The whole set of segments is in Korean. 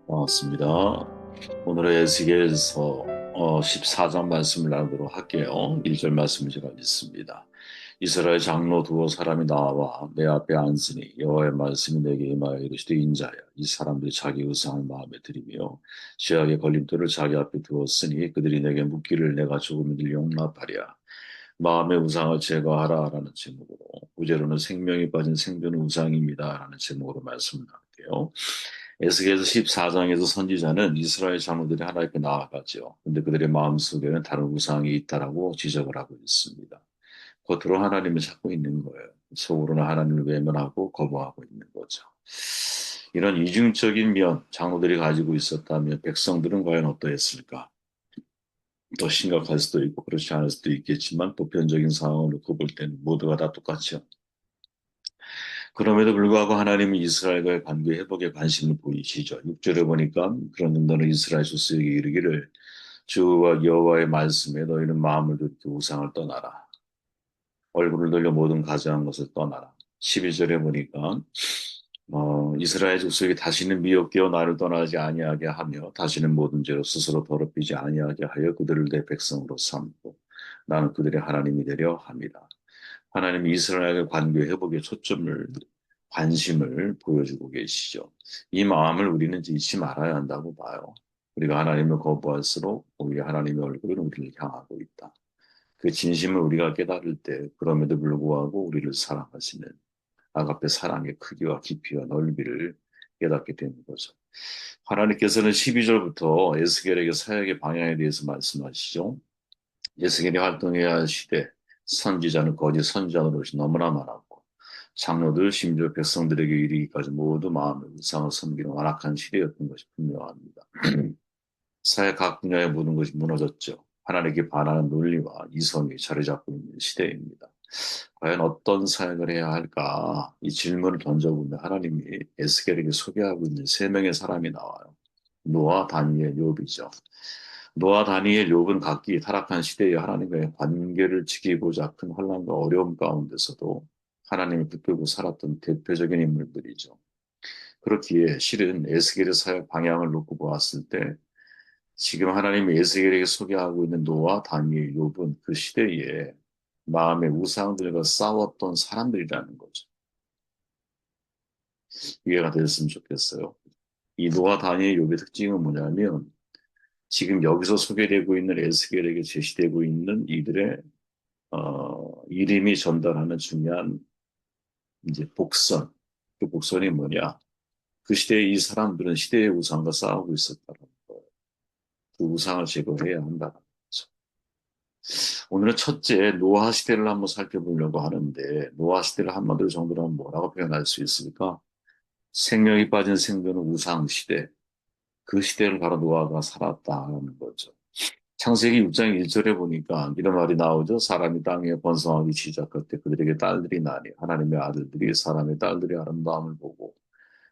반갑습니다. 오늘의 에스겔서 14장 말씀을 나누도록 할게요. 1절 말씀을 제가 읽습니다. 이스라엘 장로 두어 사람이 나와 내 앞에 앉으니 여호와의 말씀이 내게 임하여 이르시되 인자야 이 사람들이 자기 의상을 마음에 들이며 죄악의 걸림돌을 자기 앞에 두었으니 그들이 내게 묻기를 내가 조금이들 용납하랴 마음의 우상을 제거하라 라는 제목으로 구제로는 생명이 빠진 생존 우상입니다 라는 제목으로 말씀을 나눌게요. 에스겔서 14장에서 선지자는 이스라엘 장로들이 하나님께 나아가죠. 근데 그들의 마음속에는 다른 우상이 있다라고 지적을 하고 있습니다. 겉으로 하나님을 찾고 있는 거예요. 속으로는 하나님을 외면하고 거부하고 있는 거죠. 이런 이중적인 면, 장로들이 가지고 있었다면 백성들은 과연 어떠했을까? 더 심각할 수도 있고 그렇지 않을 수도 있겠지만 보편적인 상황을 놓고 볼 때는 모두가 다 똑같죠. 그럼에도 불구하고 하나님은 이스라엘과의 관계 회복에 관심을 보이시죠. 6절에 보니까 그런 너는 이스라엘 족속에게 이르기를 주와 여호와의 말씀에 너희는 마음을 돌이켜 우상을 떠나라. 얼굴을 돌려 모든 가증한 것을 떠나라. 11절에 보니까 이스라엘 족속이 다시는 미혹되어 나를 떠나지 아니하게 하며 다시는 모든 죄로 스스로 더럽히지 아니하게 하여 그들을 내 백성으로 삼고 나는 그들의 하나님이 되려 합니다. 하나님이 이스라엘의 관계 회복에 초점을 관심을 보여주고 계시죠. 이 마음을 우리는 잊지 말아야 한다고 봐요. 우리가 하나님을 거부할수록 오히려 하나님의 얼굴은 우리를 향하고 있다. 그 진심을 우리가 깨달을 때 그럼에도 불구하고 우리를 사랑하시는 아가페 사랑의 크기와 깊이와 넓이를 깨닫게 되는 거죠. 하나님께서는 12절부터 에스겔에게 사역의 방향에 대해서 말씀하시죠. 에스겔이 활동해야 할 시대, 선지자는 거짓 선지자 노릇이 너무나 많았고 장로들 심지어 백성들에게 이르기까지 모두 마음의 우상을 섬기는 완악한 시대였던 것이 분명합니다. 사회 각 분야의 모든 것이 무너졌죠. 하나님께 반하는 논리와 이성이 자리 잡고 있는 시대입니다. 과연 어떤 사역을 해야 할까? 이 질문을 던져보면 하나님이 에스겔에게 소개하고 있는 세 명의 사람이 나와요. 노아, 다니엘, 욥이죠. 노아, 다니엘, 욥은 각기 타락한 시대에 하나님과의 관계를 지키고자 큰 혼란과 어려움 가운데서도 하나님을 붙들고 살았던 대표적인 인물들이죠. 그렇기에 실은 에스겔의 사역 방향을 놓고 보았을 때 지금 하나님이 에스겔에게 소개하고 있는 노아, 다니엘, 욥은 그 시대에 마음의 우상들과 싸웠던 사람들이라는 거죠. 이해가 됐으면 좋겠어요. 이 노아, 다니엘, 욥의 특징은 뭐냐면 지금 여기서 소개되고 있는 에스겔에게 제시되고 있는 이들의 이름이 전달하는 중요한 이제 복선. 그 복선이 뭐냐? 그 시대에 이 사람들은 시대의 우상과 싸우고 있었다는 거예요. 그 우상을 제거해야 한다는 거죠. 오늘은 첫째 노아 시대를 한번 살펴보려고 하는데 노아 시대를 한마디로 정도로 하면 뭐라고 표현할 수 있을까? 생명이 빠진 생존은 우상 시대. 그 시대를 바로 노아가 살았다는 거죠. 창세기 6장 1절에 보니까 이런 말이 나오죠. 사람이 땅에 번성하기 시작할 때 그들에게 딸들이 나니 하나님의 아들들이 사람의 딸들의 아름다움을 보고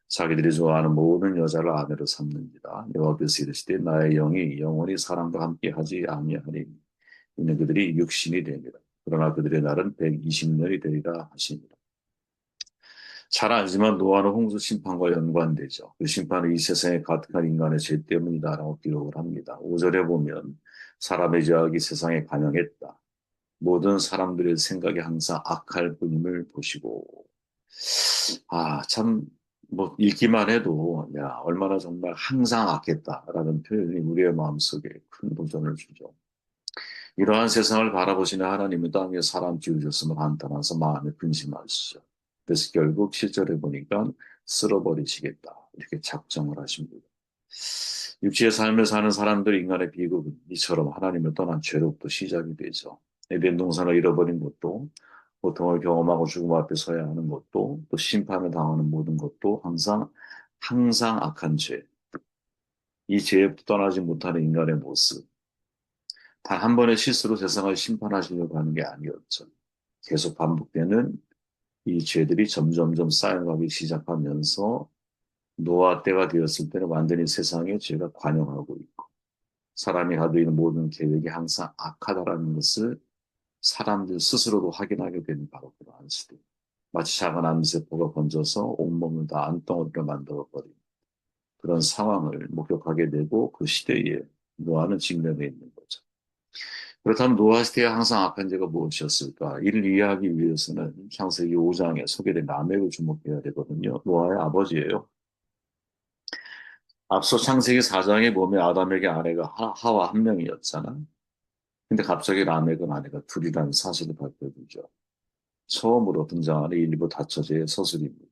자기들이 좋아하는 모든 여자를 아내로 삼는지라. 여호와께서 이르시되 나의 영이 영원히 사람과 함께 하지 아니하리니 이는 그들이 육신이 됩니다. 그러나 그들의 날은 120년이 되리라 하십니다. 잘 알지만 노아는 홍수 심판과 연관되죠. 그 심판은 이 세상에 가득한 인간의 죄 때문이다라고 기록을 합니다. 5절에 보면 사람의 죄악이 세상에 관영했다. 모든 사람들의 생각이 항상 악할 뿐임을 보시고 참 뭐 읽기만 해도 야 얼마나 정말 항상 악했다라는 표현이 우리의 마음속에 큰 도전을 주죠. 이러한 세상을 바라보시는 하나님은 땅에 사람 지으셨음을 한탄하서 마음에 근심하시죠. 그래서 결국 실절해 보니까 쓸어버리시겠다. 이렇게 작정을 하십니다. 육체의 삶을 사는 사람들 인간의 비극은 이처럼 하나님을 떠난 죄로부터 시작이 되죠. 에덴 동산을 잃어버린 것도 고통을 경험하고 죽음 앞에 서야 하는 것도 또 심판을 당하는 모든 것도 항상 악한 죄. 이 죄에부터 떠나지 못하는 인간의 모습. 단 한 번의 실수로 세상을 심판하시려고 하는 게 아니었죠. 계속 반복되는 이 죄들이 점점점 쌓여가기 시작하면서 노아 때가 되었을 때는 완전히 세상에 죄가 관영하고 있고 사람이 가지고 있는 모든 계획이 항상 악하다라는 것을 사람들 스스로도 확인하게 되는 바로 그러한 시대. 마치 작은 암세포가 번져서 온몸을 다 안덩어리로 만들어버린. 그런 상황을 목격하게 되고 그 시대에 노아는 직면해 있는 거죠. 그렇다면 노아 시대에 항상 악한 죄가 무엇이었을까? 이를 이해하기 위해서는 창세기 5장에 소개된 라멕을 주목해야 되거든요. 노아의 아버지예요. 앞서 창세기 4장에 보면 아담에게 아내가 하와 한 명이었잖아. 근데 갑자기 라멕은 아내가 둘이라는 사실을 밝혀주죠. 처음으로 등장하는 일부 다처제의 서술입니다.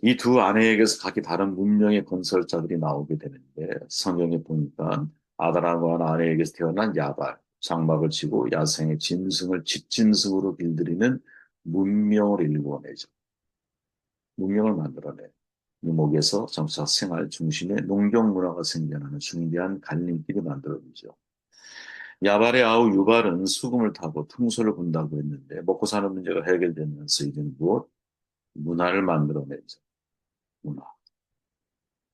이 두 아내에게서 각기 다른 문명의 건설자들이 나오게 되는데 성경에 보니까 아다라고 하는 아내에게서 태어난 야발, 장막을 치고 야생의 짐승을 집짐승으로 길들이는 문명을 일궈내죠. 문명을 만들어내. 유목에서 점차 생활 중심의 농경 문화가 생겨나는 중대한 갈림길이 만들어지죠. 야발의 아우 유발은 수금을 타고 퉁소를 분다고 했는데 먹고 사는 문제가 해결되면서 이제는 무엇? 문화를 만들어내죠. 문화.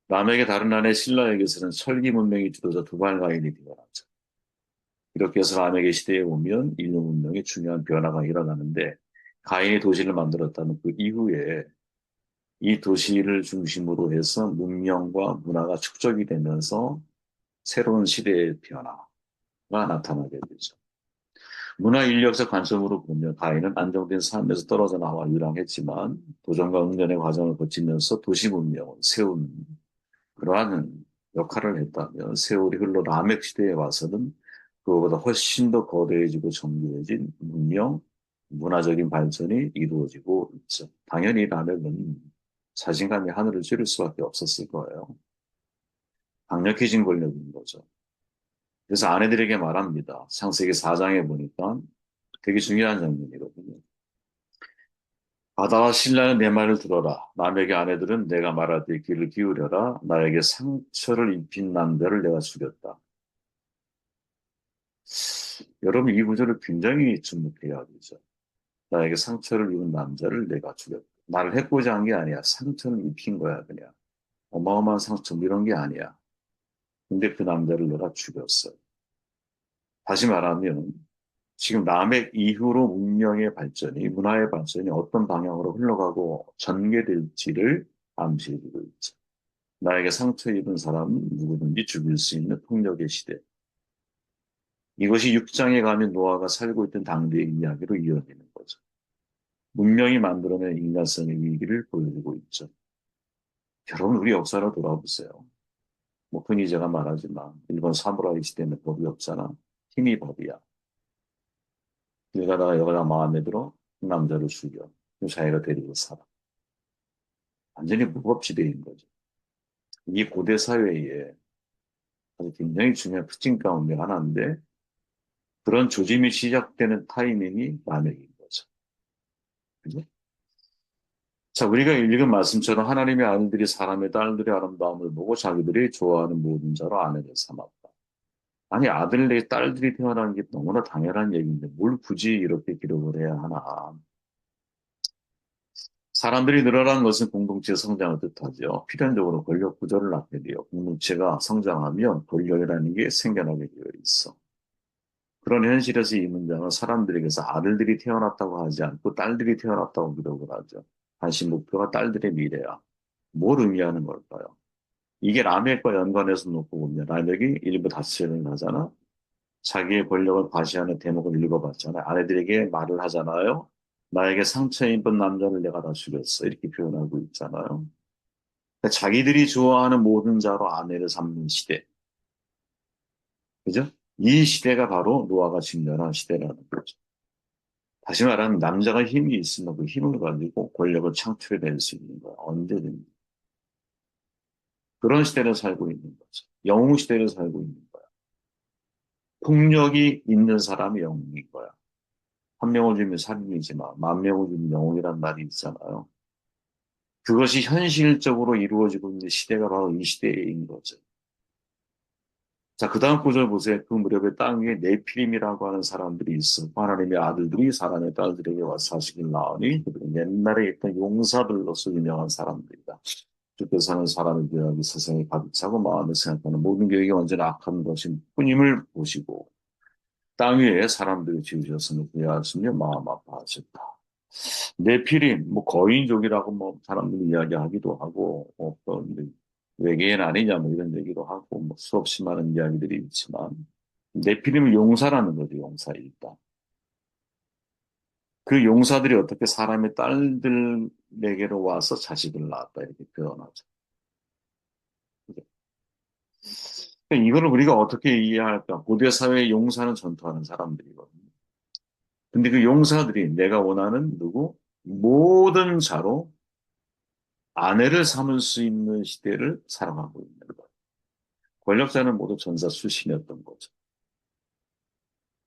람에게 다른 아내 신라에게서는 철기 문명의 지도자 두발가인이 되어나죠. 이렇게 해서 람에게 시대에 오면 인류 문명에 중요한 변화가 일어나는데 가인이 도시를 만들었다는 그 이후에 이 도시를 중심으로 해서 문명과 문화가 축적이 되면서 새로운 시대의 변화가 나타나게 되죠. 문화 인력적 관점으로 보면 가인은 안정된 삶에서 떨어져 나와 유랑했지만 도전과 응전의 과정을 거치면서 도시 문명을 세운 그러한 역할을 했다면 세월이 흘러 라멕 시대에 와서는 그거보다 훨씬 더 거대해지고 정교해진 문명, 문화적인 발전이 이루어지고 있죠. 당연히 라멕은 자신감이 하늘을 찌를 수밖에 없었을 거예요. 강력해진 권력인 거죠. 그래서 아내들에게 말합니다. 창세기 4장에 보니까 되게 중요한 장면이거든요. 바다와 신라는 내 말을 들어라. 남에게 아내들은 내가 말할 때 귀를 기울여라. 나에게 상처를 입힌 남자를 내가 죽였다. 여러분 이 구절을 굉장히 주목해야 되죠. 나에게 상처를 입은 남자를 내가 죽였다. 말을 해보자 한 게 아니야. 상처를 입힌 거야 그냥. 어마어마한 상처 뭐 이런 게 아니야. 근데 그 남자를 내가 죽였어. 다시 말하면 지금 남의 이후로 문명의 발전이 문화의 발전이 어떤 방향으로 흘러가고 전개될지를 암시해주고 있죠. 나에게 상처 입은 사람은 누구든지 죽일 수 있는 폭력의 시대. 이것이 6장에 가면 노아가 살고 있던 당대의 이야기로 이어지는 거죠. 문명이 만들어낸 인간성의 위기를 보여주고 있죠. 여러분, 우리 역사로 돌아보세요. 뭐, 흔히 제가 말하지만, 일본 사무라이 시대는 법이 없잖아. 힘이 법이야. 길 가다가 여자가 마음에 들어, 그 남자를 죽여. 그 자기가 데리고 살아. 완전히 무법지대인 거죠. 이 고대 사회에 아주 굉장히 중요한 특징 가운데 하나인데, 그런 조짐이 시작되는 타이밍이 남에게인 거죠. 그죠? 자, 우리가 읽은 말씀처럼 하나님의 아들들이 사람의 딸들의 아름다움을 보고 자기들이 좋아하는 모든 자로 아내를 삼았다. 아니, 아들들이 딸들이 태어나는 게 너무나 당연한 얘기인데 뭘 굳이 이렇게 기록을 해야 하나. 사람들이 늘어나는 것은 공동체 성장을 뜻하죠. 필연적으로 권력 구조를 낳게 돼요. 공동체가 성장하면 권력이라는 게 생겨나게 되어 있어. 그런 현실에서 이 문장은 사람들에게서 아들들이 태어났다고 하지 않고 딸들이 태어났다고 기록을 하죠. 관심 목표가 딸들의 미래야. 뭘 의미하는 걸까요? 이게 라멕과 연관해서 놓고 보면 라멕이 일부 다스리는 하잖아. 자기의 권력을 과시하는 대목을 읽어봤잖아요. 아내들에게 말을 하잖아요. 나에게 상처 입은 남자를 내가 다 죽였어. 이렇게 표현하고 있잖아요. 그러니까 자기들이 좋아하는 모든 자로 아내를 삼는 시대. 그죠? 이 시대가 바로 노아가 직면한 시대라는 거죠. 다시 말하면 남자가 힘이 있으면 그 힘을 가지고 권력을 창출해낼 수 있는 거야. 언제든지. 그런 시대를 살고 있는 거죠. 영웅 시대를 살고 있는 거야. 폭력이 있는 사람이 영웅인 거야. 한 명을 주면 살인이지만 만 명을 주면 영웅이란 말이 있잖아요. 그것이 현실적으로 이루어지고 있는 시대가 바로 이 시대인 거죠. 자, 그 다음 구절 보세요. 그 무렵에 땅 위에 네피림이라고 하는 사람들이 있어. 하나님의 아들들이 사람의 딸들에게 와서 사시길 나오니 그들은 옛날에 있던 용사들로서 유명한 사람들이다. 주께서는 사람의 교약이 세상에 가득 차고 마음에 생각하는 모든 계획이 언제나 악한 것인 뿐임을 보시고 땅 위에 사람들이 지으셨으니 그리하시며 마음 아파하셨다. 네피림, 뭐 거인족이라고 뭐 사람들이 이야기하기도 하고 어떤 외계인 아니냐 뭐 이런 얘기도 하고 뭐 수없이 많은 이야기들이 있지만 네피림을 용사라는 거죠. 용사 일단. 그 용사들이 어떻게 사람의 딸들에게로 와서 자식을 낳았다 이렇게 표현하죠. 그죠? 그러니까 이거를 우리가 어떻게 이해할까? 고대 사회의 용사는 전투하는 사람들이거든요. 근데 그 용사들이 내가 원하는 누구? 모든 자로 아내를 삼을 수 있는 시대를 살아가고 있는 거예요. 권력자는 모두 전사 출신이었던 거죠.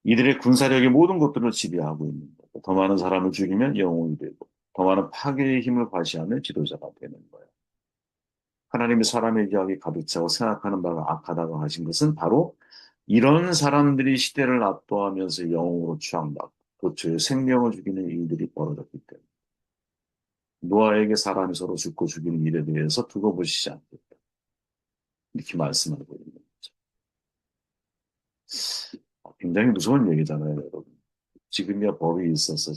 이들의 군사력의 모든 것들을 지배하고 있는 거고, 더 많은 사람을 죽이면 영웅이 되고, 더 많은 파괴의 힘을 과시하면 지도자가 되는 거예요. 하나님이 사람의 기억이 가득 차고 생각하는 바가 악하다고 하신 것은 바로 이런 사람들이 시대를 압도하면서 영웅으로 추앙받고, 또 그 생명을 죽이는 일들이 벌어졌기 때문에, 노아에게 사람이 서로 죽고 죽이는 일에 대해서 두고 보시지 않겠다. 이렇게 말씀하고 있는 거죠. 굉장히 무서운 얘기잖아요, 여러분. 지금이야 법이 있어서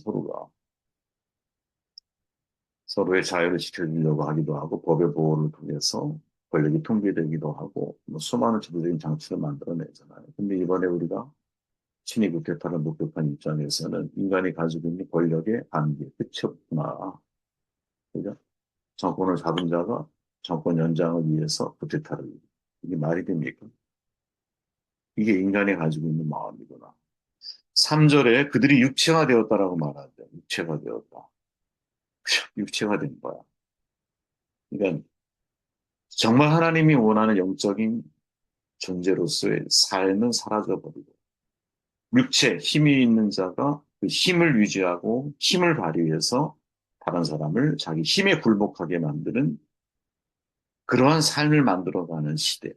서로의 자유를 지켜주려고 하기도 하고 법의 보호를 통해서 권력이 통제되기도 하고 뭐 수많은 제도적인 장치를 만들어내잖아요. 근데 이번에 우리가 친위 국회파를 목격한 입장에서는 인간이 가지고 있는 권력의 한계, 끝이 없구나. 그죠? 정권을 잡은 자가 정권 연장을 위해서 쿠데타를 이게 말이 됩니까? 이게 인간이 가지고 있는 마음이구나. 3절에 그들이 육체가 되었다라고 말하는데 육체가 되었다. 육체가 된 거야. 그러니까 정말 하나님이 원하는 영적인 존재로서의 삶은 사라져버리고 육체, 힘이 있는 자가 그 힘을 유지하고 힘을 발휘해서 다른 사람을 자기 힘에 굴복하게 만드는 그러한 삶을 만들어가는 시대.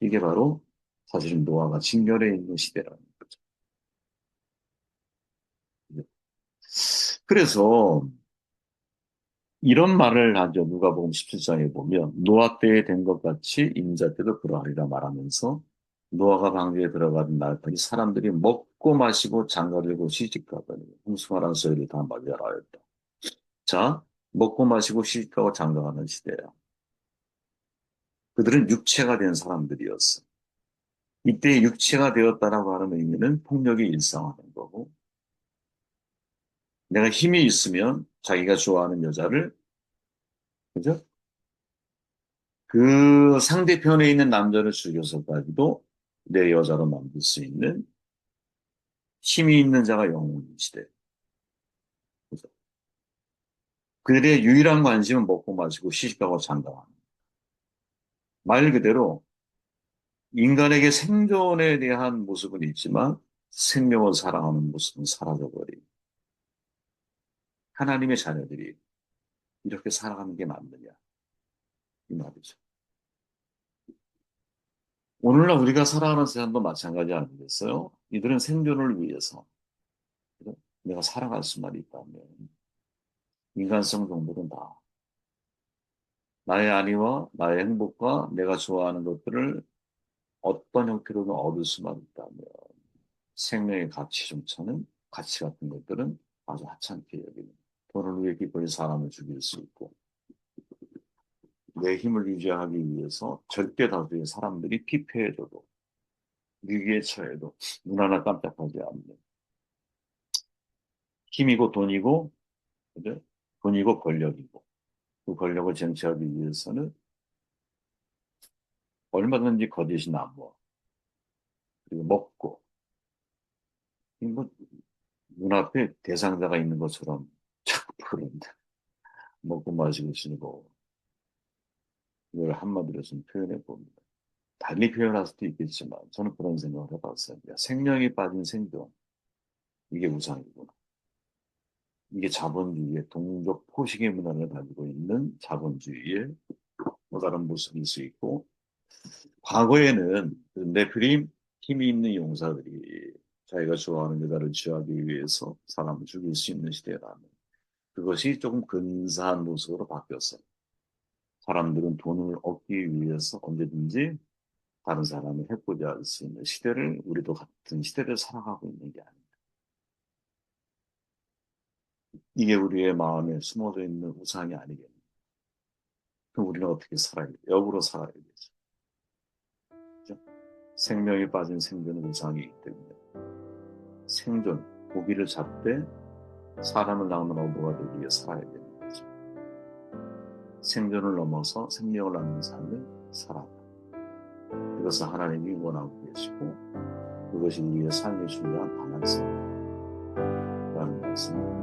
이게 바로 사실은 노아가 직면해 있는 시대라는 거죠. 그래서 이런 말을 하죠. 누가복음 17장에 보면 노아 때에 된 것 같이 인자 때도 그러하리라 말하면서 노아가 방주에 들어가던 날까지 사람들이 먹고 마시고 장가들고 시집가더니 풍성한 소유를 다 말려라였다. 자, 먹고 마시고 시집가고 장가가는 시대야. 그들은 육체가 된 사람들이었어. 이때 육체가 되었다라고 하는 의미는 폭력이 일상화된 거고 내가 힘이 있으면 자기가 좋아하는 여자를 그죠? 그 상대편에 있는 남자를 죽여서까지도 내 여자로 만들 수 있는 힘이 있는 자가 영웅인 시대. 그죠? 그들의 유일한 관심은 먹고 마시고 시집가고 장가가는. 말 그대로 인간에게 생존에 대한 모습은 있지만 생명을 사랑하는 모습은 사라져버린 하나님의 자녀들이 이렇게 살아가는 게 맞느냐 이 말이죠. 오늘날 우리가 살아가는 세상도 마찬가지 아니겠어요? 이들은 생존을 위해서 그죠? 내가 살아갈 수만 있다면 인간성 정도는 다 나의 안위와 나의 행복과 내가 좋아하는 것들을 어떤 형태로든 얻을 수만 있다면 생명의 가치조차는 가치 같은 것들은 아주 하찮게 여기는 돈을 위해 기꺼이 사람을 죽일 수 있고 내 힘을 유지하기 위해서 절대 다수의 사람들이 피폐해져도 위기에 처해도 눈 하나 깜짝하지 않는 힘이고 돈이고 그죠? 돈이고 권력이고 그 권력을 쟁취하기 위해서는 얼마든지 거짓이 나무 그리고 먹고 뭐 눈앞에 대상자가 있는 것처럼 자꾸 그런다. 먹고 마시고 지내고 이걸 한마디로 좀 표현해 봅니다. 달리 표현할 수도 있겠지만 저는 그런 생각을 해봤어요. 야, 생명이 빠진 생존 이게 우상이구나. 이게 자본주의의 동족 포식의 문화를 가지고 있는 자본주의의 또 다른 모습일 수 있고 과거에는 그 네프림 힘이 있는 용사들이 자기가 좋아하는 여자를 취하기 위해서 사람을 죽일 수 있는 시대라면 그것이 조금 근사한 모습으로 바뀌었어요. 사람들은 돈을 얻기 위해서 언제든지 다른 사람을 해코지 할 수 있는 시대를 우리도 같은 시대를 살아가고 있는 게 아닙니다. 이게 우리의 마음에 숨어져 있는 우상이 아니겠습니까? 그럼 우리는 어떻게 살아야 돼? 역으로 살아야 되죠. 그죠? 생명이 빠진 생존은 우상이기 때문에 생존, 고기를 잡되 사람을 낳는 어부가 되기 위해 살아야 되는 거죠. 생존을 넘어서 생명을 낳는 삶을 살아라. 그것을 하나님이 원하고 계시고 그것이 우리의 삶의 중요한 방향성이라는 말씀을